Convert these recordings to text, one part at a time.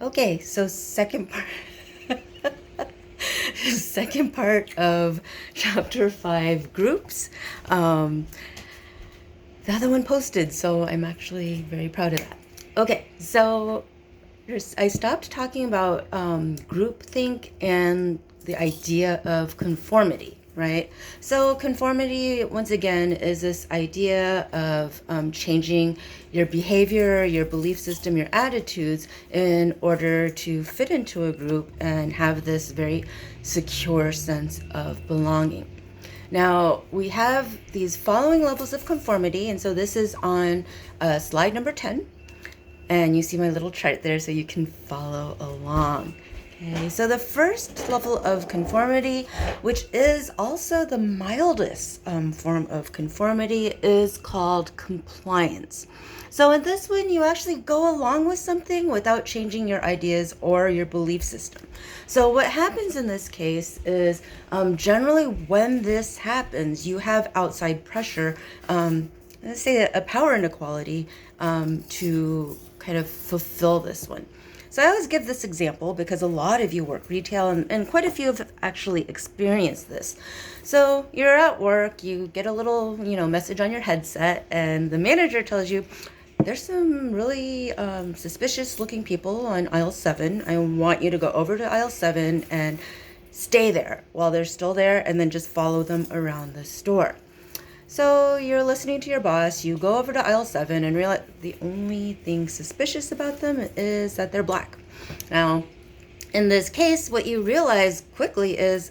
Okay, so second part of chapter 5, groups. Um, the other one posted, so I'm actually very proud of that. Okay, so I stopped talking about groupthink and the idea of conformity, right? So conformity, once again, is this idea of changing your behavior, your belief system, your attitudes in order to fit into a group and have this very secure sense of belonging. Now, we have these following levels of conformity, and so this is on slide number 10. And you see my little chart there so you can follow along. Okay, so the first level of conformity, which is also the mildest form of conformity, is called compliance. So in this one, you actually go along with something without changing your ideas or your belief system. So what happens in this case is generally when this happens, you have outside pressure, let's say a power inequality, to kind of fulfill this one. So I always give this example because a lot of you work retail and quite a few have actually experienced this. So you're at work, you get a little, message on your headset and the manager tells you, there's some really suspicious looking people on aisle 7. I want you to go over to aisle 7 and stay there while they're still there and then just follow them around the store. So you're listening to your boss, you go over to aisle 7 and realize the only thing suspicious about them is that they're black. Now, in this case, what you realize quickly is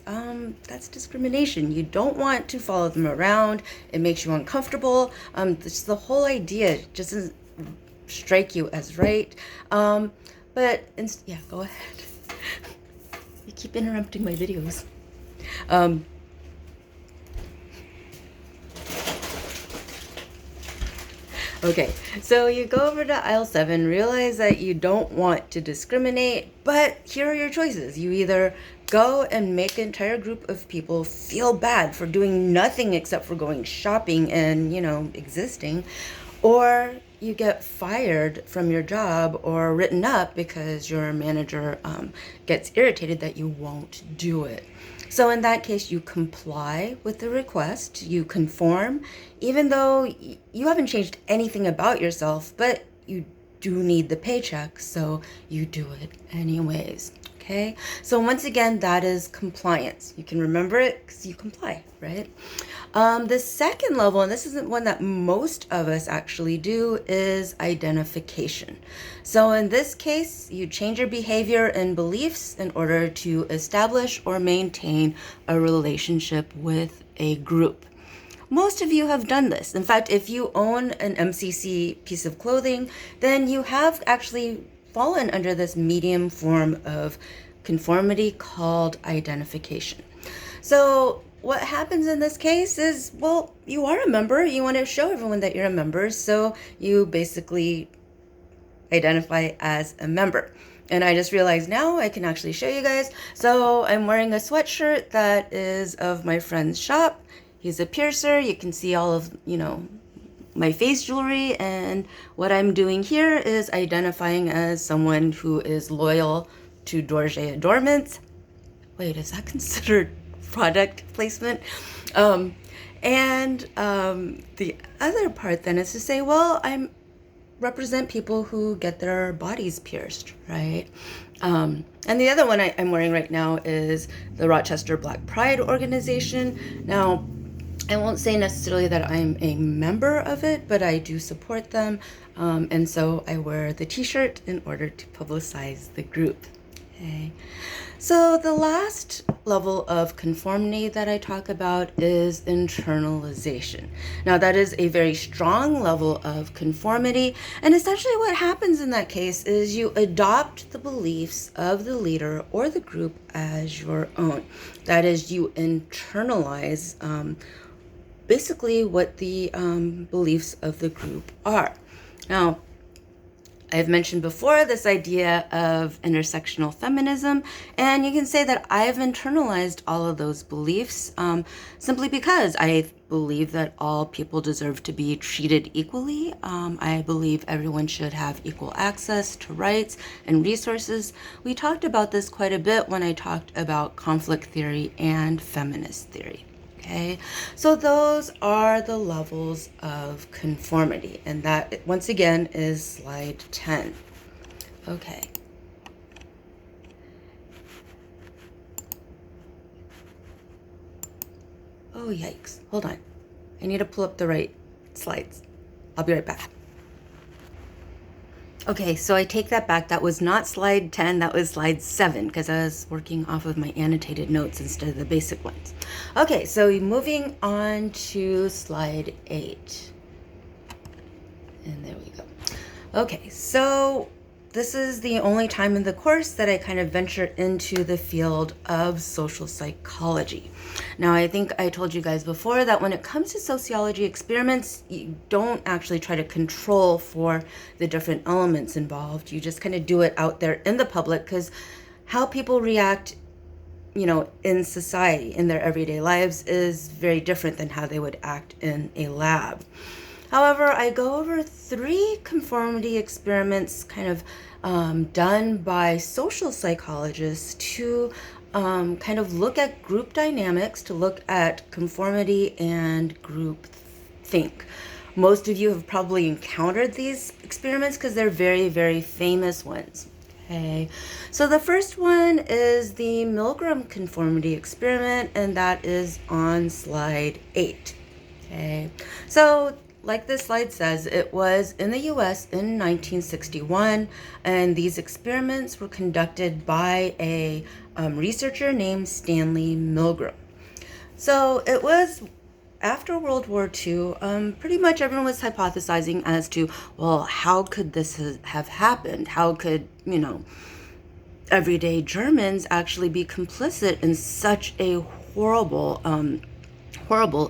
that's discrimination. You don't want to follow them around. It makes you uncomfortable. The whole idea just doesn't strike you as right. Yeah, go ahead. You keep interrupting my videos. Okay, so you go over to aisle 7, realize that you don't want to discriminate, but here are your choices. You either go and make an entire group of people feel bad for doing nothing except for going shopping and, existing, or you get fired from your job or written up because your manager gets irritated that you won't do it. So in that case, you comply with the request, you conform, even though you haven't changed anything about yourself, but you do need the paycheck, so you do it anyways. Okay, so once again, that is compliance. You can remember it because you comply, right? The second level, and this isn't one that most of us actually do, is identification. So in this case, you change your behavior and beliefs in order to establish or maintain a relationship with a group. Most of you have done this. In fact, if you own an MCC piece of clothing, then you have actually fallen under this medium form of conformity called identification. So what happens in this case is, well, you are a member. You want to show everyone that you're a member. So you basically identify as a member. And I just realized now I can actually show you guys. So I'm wearing a sweatshirt that is of my friend's shop. He's a piercer. You can see all of, my face jewelry. And what I'm doing here is identifying as someone who is loyal to Dorje Adornments. Wait, is that considered product placement? The other part then is to say, well, I represent people who get their bodies pierced, right? And the other one I'm wearing right now is the Rochester Black Pride organization. Now, I won't say necessarily that I'm a member of it, but I do support them. And so I wear the t-shirt in order to publicize the group. Okay. So the last level of conformity that I talk about is internalization. Now that is a very strong level of conformity, and essentially what happens in that case is you adopt the beliefs of the leader or the group as your own. That is, you internalize basically what the beliefs of the group are. Now, I've mentioned before this idea of intersectional feminism, and you can say that I've internalized all of those beliefs simply because I believe that all people deserve to be treated equally. I believe everyone should have equal access to rights and resources. We talked about this quite a bit when I talked about conflict theory and feminist theory. Okay, so those are the levels of conformity, and that once again is slide 10. Okay. Oh, yikes. Hold on. I need to pull up the right slides. I'll be right back. Okay, so I take that back. That was not slide 10, that was slide 7, because I was working off of my annotated notes instead of the basic ones. Okay, so moving on to slide 8. And there we go. Okay, so this is the only time in the course that I kind of venture into the field of social psychology. Now, I think I told you guys before that when it comes to sociology experiments, you don't actually try to control for the different elements involved. You just kind of do it out there in the public, because how people react, you know, in society, in their everyday lives, is very different than how they would act in a lab. However, I go over 3 conformity experiments kind of done by social psychologists to kind of look at group dynamics, to look at conformity and group think. Most of you have probably encountered these experiments because they're very, very famous ones. Okay, so the first one is the Milgram conformity experiment, and that is on slide 8. Okay, so like the slide says, it was in the US in 1961, and these experiments were conducted by a researcher named Stanley Milgram. So it was after World War II, pretty much everyone was hypothesizing as to, well, how could this have happened? How could, you know, everyday Germans actually be complicit in such a horrible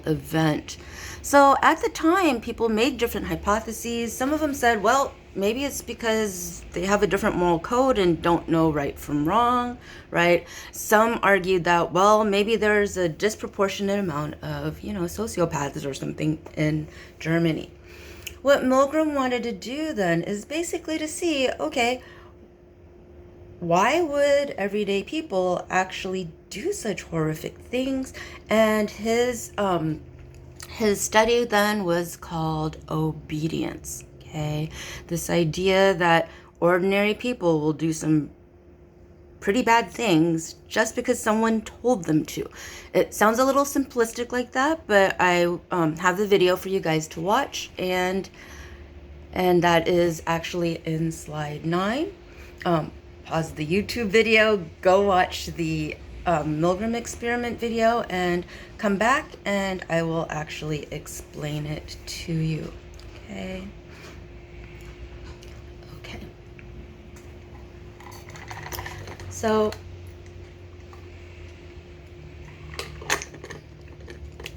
event? So at the time, people made different hypotheses. Some of them said, well, maybe it's because they have a different moral code and don't know right from wrong, right? Some argued that, well, maybe there's a disproportionate amount of, you know, sociopaths or something in Germany. What Milgram wanted to do then is basically to see, okay, why would everyday people actually do such horrific things? And his study then was called obedience. Okay, this idea that ordinary people will do some pretty bad things just because someone told them to. It sounds a little simplistic like that, but I have the video for you guys to watch, and that is actually in slide 9. Pause the YouTube video, go watch the Milgram experiment video, and come back and I will actually explain it to you. Okay. So,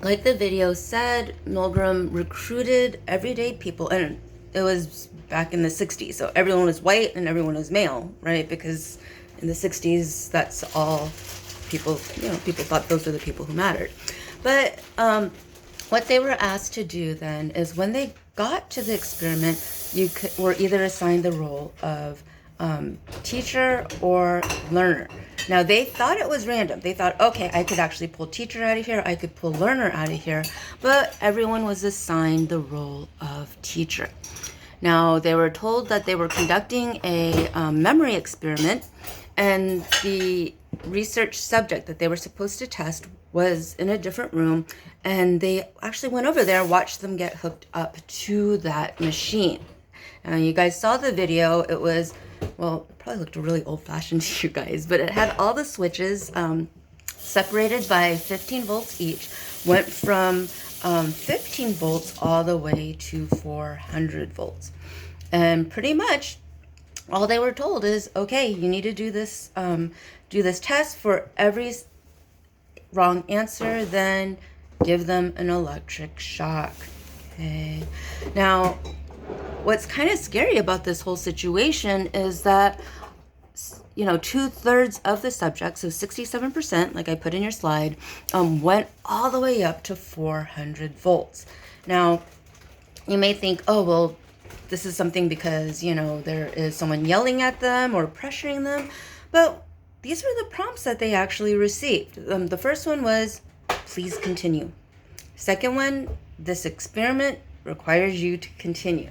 like the video said, Milgram recruited everyday people, and it was back in the 60s, so everyone was white and everyone was male, right? Because in the 60s, that's all people, you know, people thought those were the people who mattered. But what they were asked to do then is when they got to the experiment, you were either assigned the role of teacher or learner. Now, they thought it was random. They thought, okay, I could actually pull teacher out of here, I could pull learner out of here, but everyone was assigned the role of teacher. Now, they were told that they were conducting a memory experiment, and the research subject that they were supposed to test was in a different room, and they actually went over there, watched them get hooked up to that machine. You guys saw the video. It was, well, it probably looked really old-fashioned to you guys, but it had all the switches separated by 15 volts each, went from 15 volts all the way to 400 volts. And pretty much all they were told is, okay, you need to do this test. For every wrong answer, then give them an electric shock. Okay. Now, what's kind of scary about this whole situation is that, 2/3 of the subjects, so 67%, like I put in your slide, went all the way up to 400 volts. Now, you may think, oh, well, this is something because, there is someone yelling at them or pressuring them. But these were the prompts that they actually received. The first one was, please continue. Second one, this experiment requires you to continue.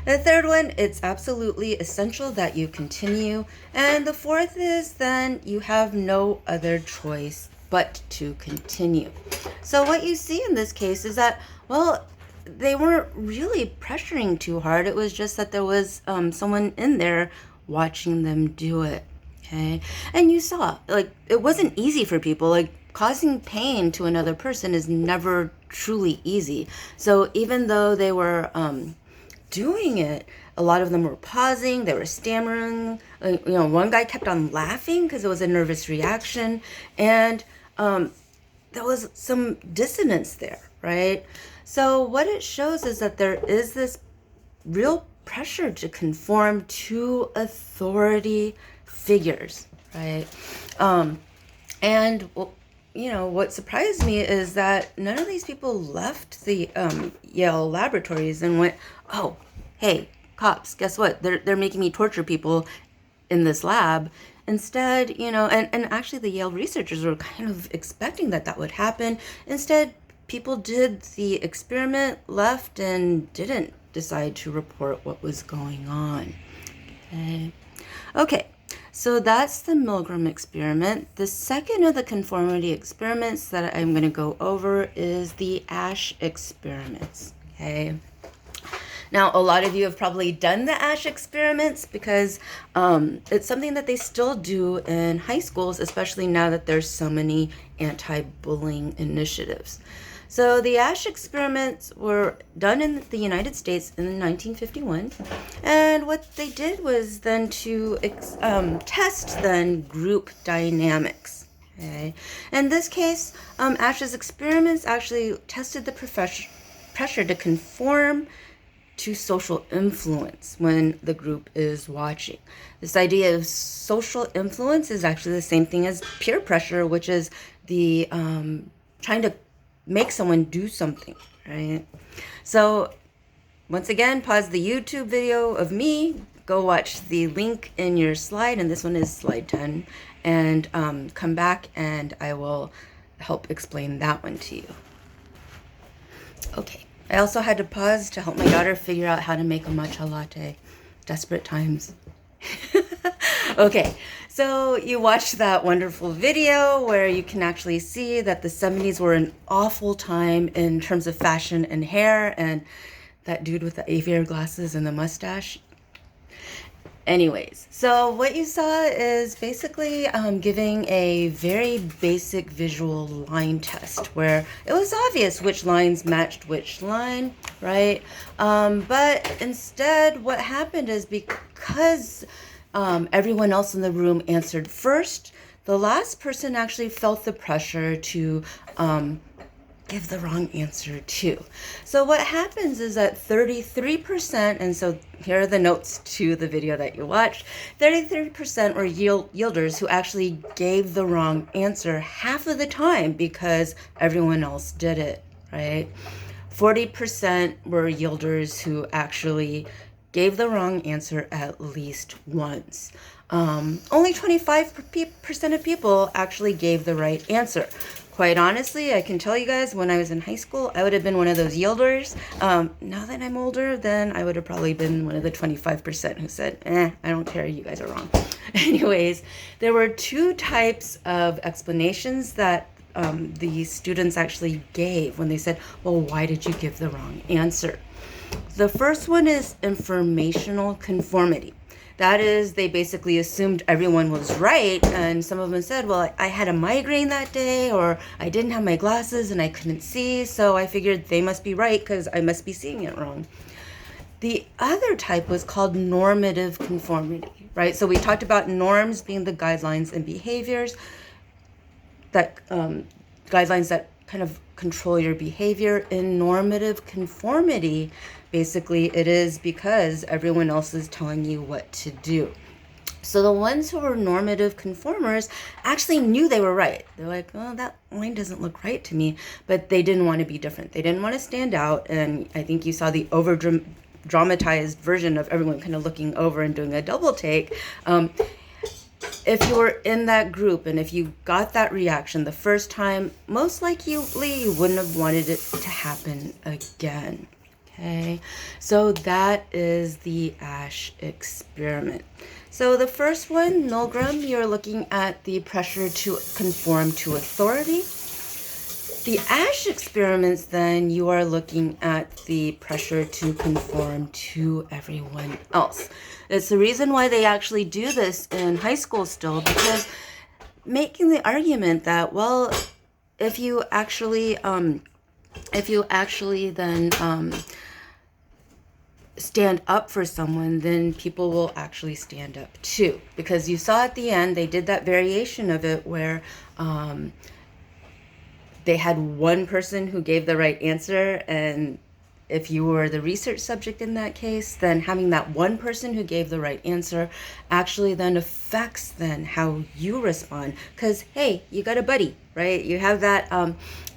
The third one, it's absolutely essential that you continue. And the fourth is then you have no other choice but to continue. So what you see in this case is that, well, they weren't really pressuring too hard. It was just that there was someone in there watching them do it. Okay. And you saw, like, it wasn't easy for people. Like, causing pain to another person is never truly easy. So even though they were doing it, a lot of them were pausing, they were stammering. One guy kept on laughing because it was a nervous reaction. And there was some dissonance there, right? So what it shows is that there is this real pressure to conform to authority figures, right? And what surprised me is that none of these people left the Yale laboratories and went, oh, hey, cops, guess what? They're making me torture people in this lab. Instead, and actually the Yale researchers were kind of expecting that would happen. Instead, people did the experiment, left, and didn't decide to report what was going on. Okay, so that's the Milgram experiment. The second of the conformity experiments that I'm going to go over is the Asch experiments. Okay. Now, a lot of you have probably done the Asch experiments because it's something that they still do in high schools, especially now that there's so many anti-bullying initiatives. So the Asch experiments were done in the United States in 1951. And what they did was then to test then group dynamics. Okay. In this case, Asch's experiments actually tested the pressure to conform to social influence when the group is watching. This idea of social influence is actually the same thing as peer pressure, which is the trying to make someone do something, right? So once again, pause the YouTube video of me, go watch the link in your slide, and this one is slide 10, and come back and I will help explain that one to you. Okay. I also had to pause to help my daughter figure out how to make a matcha latte. Desperate times. Okay, so you watched that wonderful video where you can actually see that the 70s were an awful time in terms of fashion and hair, and that dude with the aviator glasses and the mustache. Anyways, so what you saw is basically giving a very basic visual line test where it was obvious which lines matched which line, right? But instead what happened is because everyone else in the room answered first, the last person actually felt the pressure to give the wrong answer too. So what happens is that 33%, and so here are the notes to the video that you watched, 33% were yielders who actually gave the wrong answer half of the time because everyone else did it, right? 40% were yielders who actually gave the wrong answer at least once. Only 25% of people actually gave the right answer. Quite honestly, I can tell you guys, when I was in high school, I would have been one of those yielders. Now that I'm older, then I would have probably been one of the 25% who said, I don't care, you guys are wrong. Anyways, there were two types of explanations that the students actually gave when they said, well, why did you give the wrong answer? The first one is informational conformity. That is, they basically assumed everyone was right, and some of them said, well, I had a migraine that day, or I didn't have my glasses and I couldn't see, so I figured they must be right because I must be seeing it wrong. The other type was called normative conformity, right? So we talked about norms being the guidelines and behaviors, that guidelines that kind of control your behavior. In normative conformity, Basically, it is because everyone else is telling you what to do. So the ones who were normative conformers actually knew they were right. They're like, oh, that line doesn't look right to me. But they didn't want to be different. They didn't want to stand out. And I think you saw the over dramatized version of everyone kind of looking over and doing a double take. If you were in that group and if you got that reaction the first time, most likely you wouldn't have wanted it to happen again. Okay, so that is the Asch experiment. So the first one, Milgram, you're looking at the pressure to conform to authority. The Asch experiments, then, you are looking at the pressure to conform to everyone else. It's the reason why they actually do this in high school still, because making the argument that, well, if you actually then stand up for someone, then people will actually stand up too. Because you saw at the end, they did that variation of it where they had one person who gave the right answer, and if you were the research subject in that case, then having that one person who gave the right answer actually then affects then how you respond. Because, hey, you got a buddy, right? You have that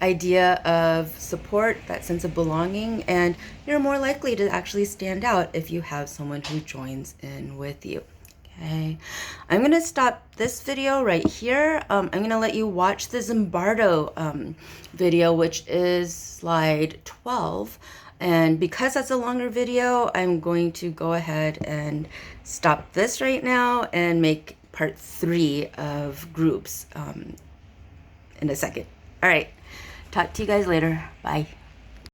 idea of support, that sense of belonging, and you're more likely to actually stand out if you have someone who joins in with you. Okay, I'm going to stop this video right here. I'm going to let you watch the Zimbardo video, which is slide 12. And because that's a longer video, I'm going to go ahead and stop this right now and make part 3 of groups in a second. All right, talk to you guys later. Bye.